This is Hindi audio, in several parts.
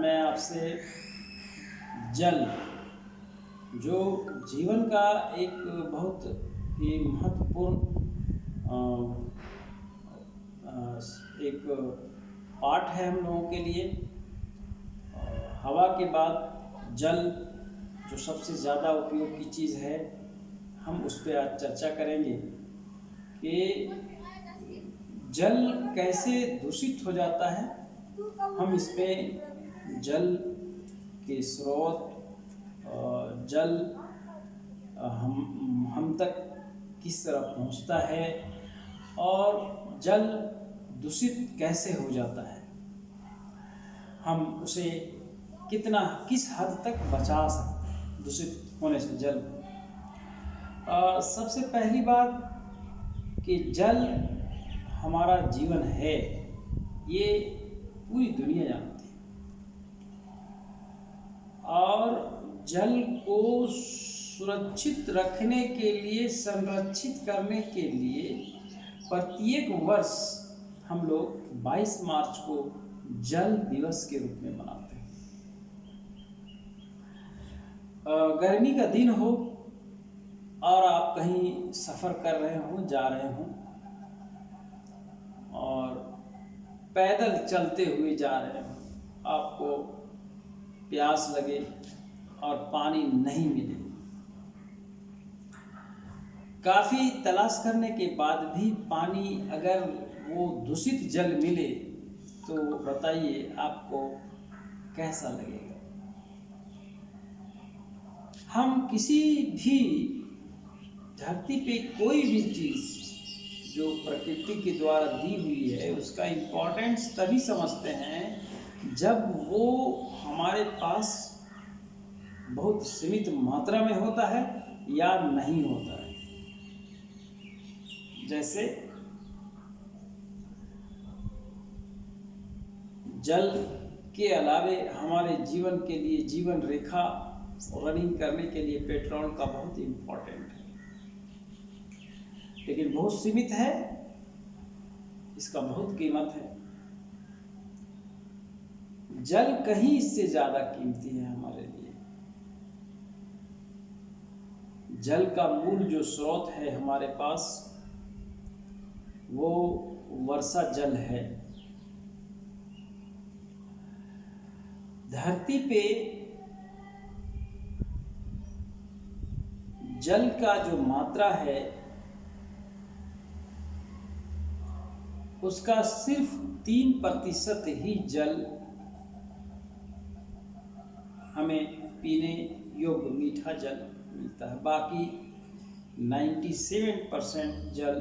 मैं आपसे जल, जो जीवन का एक बहुत ही महत्वपूर्ण एक पार्ट है हम लोगों के लिए। हवा के बाद जल जो सबसे ज़्यादा उपयोग की चीज़ है, हम उस पर आज चर्चा करेंगे कि जल कैसे दूषित हो जाता है। हम इसमें जल के स्रोत, जल हम तक किस तरह पहुंचता है और जल दूषित कैसे हो जाता है, हम उसे किस हद तक बचा सकते हैं दूषित होने से जल। सबसे पहली बात कि जल हमारा जीवन है, ये पूरी दुनिया जानती है। और जल को सुरक्षित रखने के लिए, संरक्षित करने के लिए प्रत्येक वर्ष हम लोग 22 मार्च को जल दिवस के रूप में मनाते हैं। गर्मी का दिन हो और आप कहीं सफ़र कर रहे हो, जा रहे हो और पैदल चलते हुए जा रहे हो, आपको प्यास लगे और पानी नहीं मिले, काफ़ी तलाश करने के बाद भी पानी अगर वो दूषित जल मिले तो बताइए आपको कैसा लगेगा। हम किसी भी धरती पे कोई भी चीज़ जो प्रकृति के द्वारा दी हुई है, उसका इम्पोर्टेंस तभी समझते हैं जब वो हमारे पास बहुत सीमित मात्रा में होता है या नहीं होता है। जैसे जल के अलावे हमारे जीवन के लिए, जीवन रेखा रनिंग करने के लिए पेट्रोल का बहुत इम्पोर्टेंट है, लेकिन बहुत सीमित है, इसका बहुत कीमत है। जल कहीं इससे ज़्यादा कीमती है हमारे लिए। जल का मूल जो स्रोत है हमारे पास, वो वर्षा जल है। धरती पे जल का जो मात्रा है उसका सिर्फ 3% ही जल हमें पीने योग्य मीठा जल मिलता है। बाकी 97% जल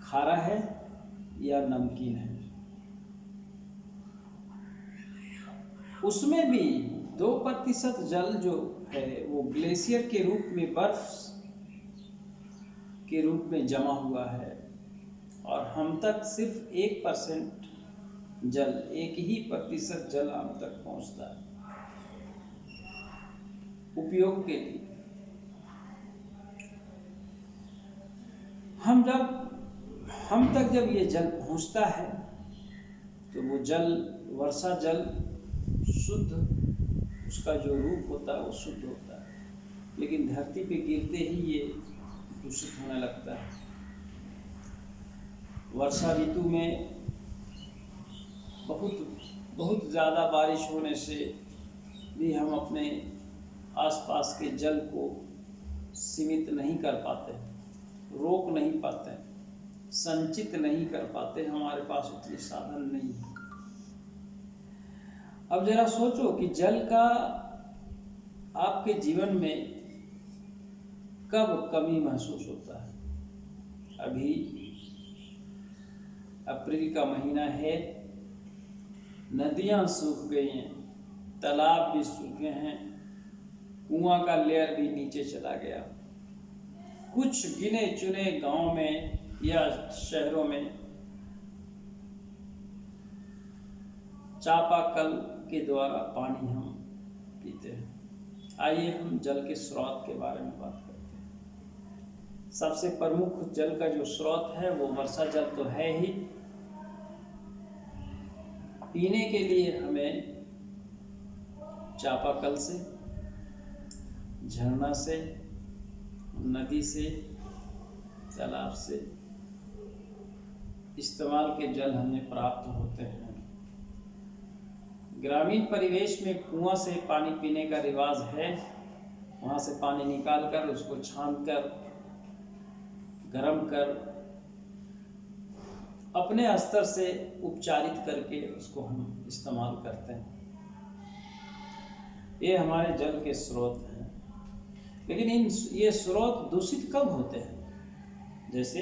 खारा है या नमकीन है। उसमें भी 2% जल जो है वो ग्लेशियर के रूप में, बर्फ के रूप में जमा हुआ है, और हम तक सिर्फ 1% जल, 1% जल हम तक पहुंचता है उपयोग के लिए। हम तक जब ये जल पहुंचता है तो वो जल, वर्षा जल शुद्ध, उसका जो रूप होता है वो शुद्ध होता है, लेकिन धरती पे गिरते ही ये दूषित होने लगता है। वर्षा ऋतु में बहुत ज़्यादा बारिश होने से भी हम अपने आसपास के जल को सीमित नहीं कर पाते, रोक नहीं पाते, संचित नहीं कर पाते, हमारे पास उतने साधन नहीं है। अब जरा सोचो कि जल का आपके जीवन में कब कमी महसूस होता है। अभी अप्रैल का महीना है, नदियां सूख गई हैं, तालाब भी सूखे हैं, कुआं का लेयर भी नीचे चला गया। कुछ गिने चुने गांव में या शहरों में चापाकल के द्वारा पानी हम पीते हैं। आइए हम जल के स्रोत के बारे में बात करते हैं। सबसे प्रमुख जल का जो स्रोत है वो वर्षा जल तो है ही। पीने के लिए हमें चापाकल से, झरना से, नदी से, तालाब से इस्तेमाल के जल हमें प्राप्त होते हैं। ग्रामीण परिवेश में कुआं से पानी पीने का रिवाज है। वहाँ से पानी निकालकर उसको छानकर गर्म कर अपने स्तर से उपचारित करके उसको हम इस्तेमाल करते हैं। ये हमारे जल के स्रोत हैं। लेकिन ये स्रोत दूषित कब होते हैं? जैसे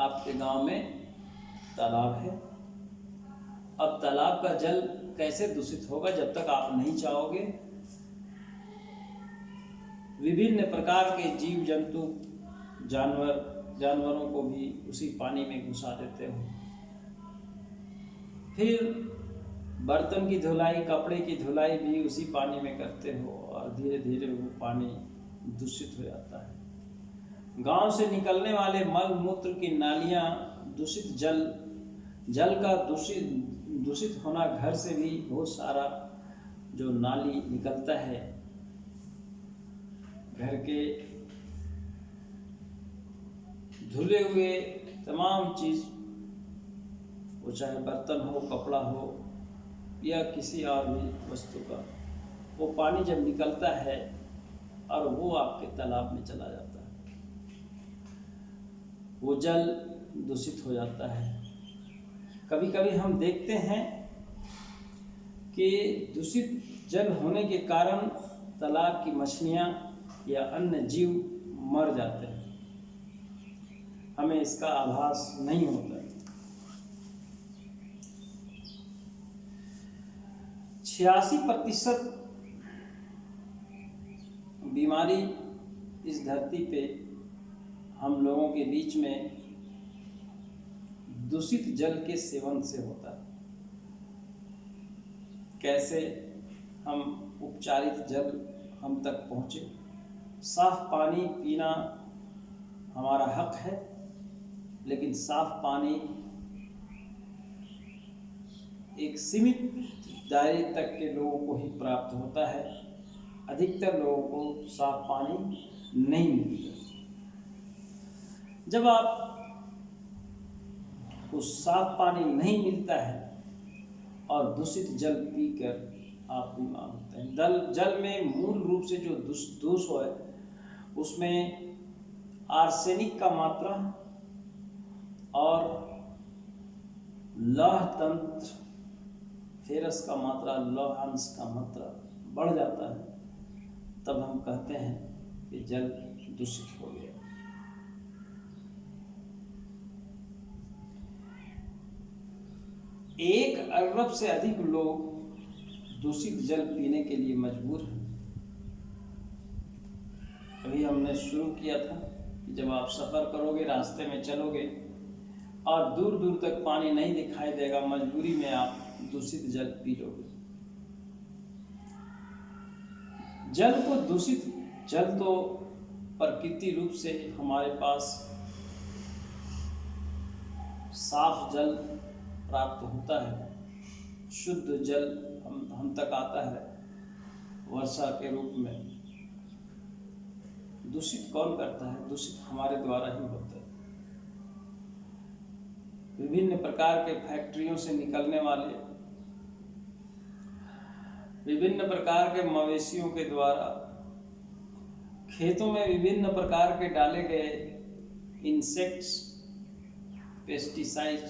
आपके गांव में तालाब है। अब तालाब का जल कैसे दूषित होगा? जब तक आप नहीं चाहोगे। विभिन्न प्रकार के जीव जंतु, जानवरों को भी उसी पानी में घुसा देते हो। फिर बर्तन की धुलाई, कपड़े की धुलाई भी उसी पानी में करते हो और धीरे धीरे वो पानी दूषित हो जाता है। गांव से निकलने वाले मल मूत्र की नालियां, दूषित जल का दूषित होना, घर से भी बहुत सारा जो नाली निकलता है, घर के धुले हुए तमाम चीज, वो चाहे बर्तन हो, कपड़ा हो या किसी और भी वस्तु का, वो पानी जब निकलता है और वो आपके तालाब में चला जाता है, वो जल दूषित हो जाता है। कभी कभी हम देखते हैं कि दूषित जल होने के कारण तालाब की मछलियाँ या अन्य जीव मर जाते हैं। हमें इसका आभास नहीं होता। 86% बीमारी इस धरती पे हम लोगों के बीच में दूषित जल के सेवन से होता है। कैसे हम उपचारित जल हम तक पहुँचे? साफ पानी पीना हमारा हक है, लेकिन साफ पानी एक सीमित दायरे तक के लोगों को ही प्राप्त होता है। अधिकतर लोगों को साफ पानी नहीं मिलता। जब आप को साफ पानी नहीं मिलता है और दूषित जल पीकर आप बीमार होते हैं। जल में मूल रूप से जो दोष है, उसमें आर्सेनिक का मात्रा और लौह तंत्र, फेरस का मात्रा, लौह अंश का मात्रा बढ़ जाता है। तब हम कहते हैं कि जल दूषित हो गया। एक अरब से अधिक लोग दूषित जल पीने के लिए मजबूर हैं। अभी हमने शुरू किया था कि जब आप सफ़र करोगे, रास्ते में चलोगे और दूर दूर तक पानी नहीं दिखाई देगा, मजबूरी में आप दूषित जल पी लोगे। जल तो प्रकृति रूप से हमारे पास साफ जल प्राप्त होता है। शुद्ध जल हम तक आता है वर्षा के रूप में। दूषित कौन करता है? दूषित हमारे द्वारा ही होता है। विभिन्न प्रकार के फैक्ट्रियों से निकलने वाले, विभिन्न प्रकार के मवेशियों के द्वारा खेतों में विभिन्न प्रकार के डाले गए इंसेक्ट्स, पेस्टिसाइड,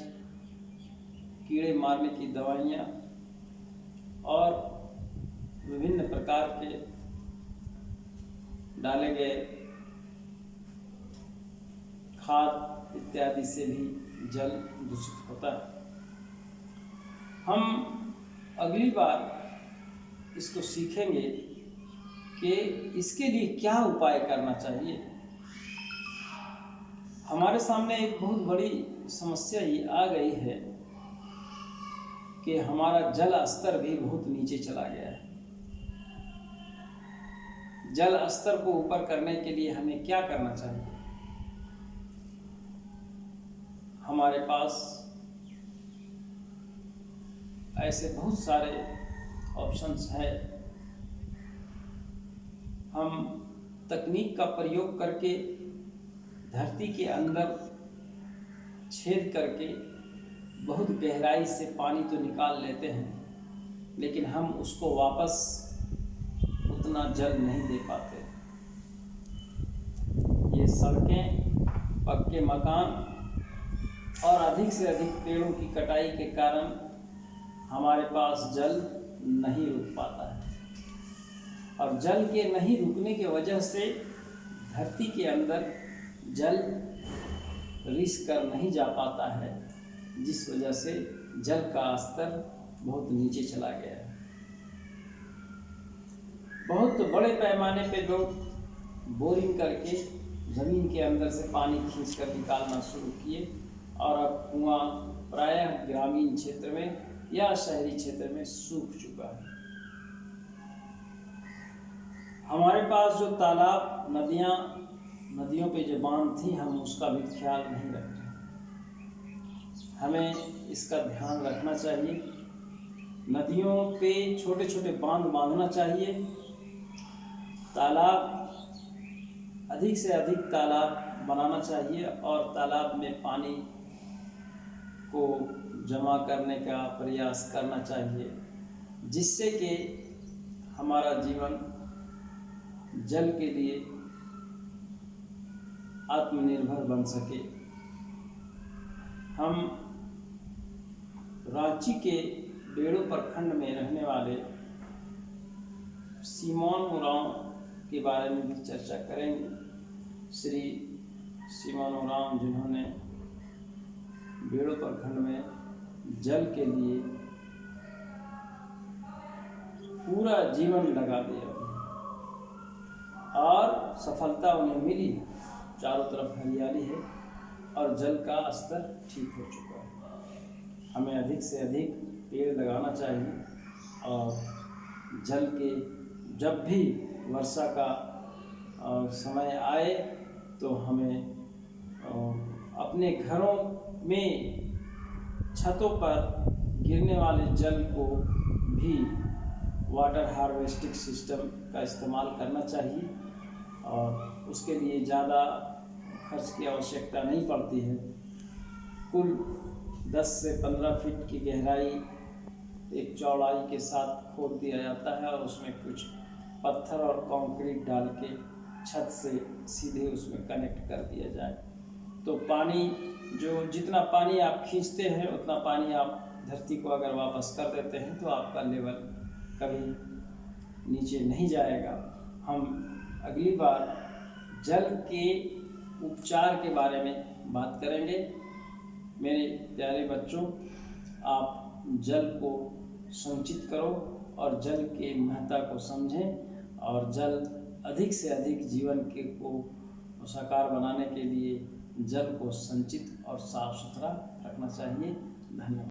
कीड़े मारने की दवाइयाँ और विभिन्न प्रकार के डाले गए खाद इत्यादि से भी जल दूषित होता है। हम अगली बार इसको सीखेंगे कि इसके लिए क्या उपाय करना चाहिए। हमारे सामने एक बहुत बड़ी समस्या ये आ गई है कि हमारा जल स्तर भी बहुत नीचे चला गया है। जल स्तर को ऊपर करने के लिए हमें क्या करना चाहिए? हमारे पास ऐसे बहुत सारे ऑप्शंस हैं। हम तकनीक का प्रयोग करके धरती के अंदर छेद करके बहुत गहराई से पानी तो निकाल लेते हैं, लेकिन हम उसको वापस उतना जल नहीं दे पाते। ये सड़कें, पक्के मकान और अधिक से अधिक पेड़ों की कटाई के कारण हमारे पास जल नहीं रुक पाता है, और जल के नहीं रुकने की वजह से धरती के अंदर जल रिस कर नहीं जा पाता है, जिस वजह से जल का स्तर बहुत नीचे चला गया है। बहुत बड़े पैमाने पे लोग बोरिंग करके ज़मीन के अंदर से पानी खींच कर निकालना शुरू किए, और अब कुआं प्रायः ग्रामीण क्षेत्र में या शहरी क्षेत्र में सूख चुका है। हमारे पास जो तालाब, नदियों पे जो बांध थी, हम उसका भी ख्याल नहीं रख रहे। हमें इसका ध्यान रखना चाहिए। नदियों पे छोटे छोटे बांध बांधना चाहिए। तालाब, अधिक से अधिक तालाब बनाना चाहिए, और तालाब में पानी को जमा करने का प्रयास करना चाहिए, जिससे कि हमारा जीवन जल के लिए आत्मनिर्भर बन सके। हम रांची के बेड़ो प्रखंड में रहने वाले सिमोन उरांव के बारे में भी चर्चा करेंगे। श्री सिमोन उरांव, जिन्होंने बेड़ो प्रखंड में जल के लिए पूरा जीवन लगा दिया और सफलता उन्हें मिली। चारों तरफ हरियाली है और जल का स्तर ठीक हो चुका है। हमें अधिक से अधिक पेड़ लगाना चाहिए, और जल के जब भी वर्षा का समय आए तो हमें अपने घरों में छतों पर गिरने वाले जल को भी वाटर हार्वेस्टिंग सिस्टम का इस्तेमाल करना चाहिए, और उसके लिए ज़्यादा खर्च की आवश्यकता नहीं पड़ती है। कुल 10 से 15 फीट की गहराई एक चौड़ाई के साथ खोद दिया जाता है, और उसमें कुछ पत्थर और कंक्रीट डाल के छत से सीधे उसमें कनेक्ट कर दिया जाए, तो पानी जितना पानी आप खींचते हैं उतना पानी आप धरती को अगर वापस कर देते हैं तो आपका लेवल कभी नीचे नहीं जाएगा। हम अगली बार जल के उपचार के बारे में बात करेंगे। मेरे प्यारे बच्चों, आप जल को संचित करो और जल के महत्ता को समझें, और जल अधिक से अधिक जीवन को साकार बनाने के लिए जल को संचित और साफ सुथरा रखना चाहिए। धन्यवाद।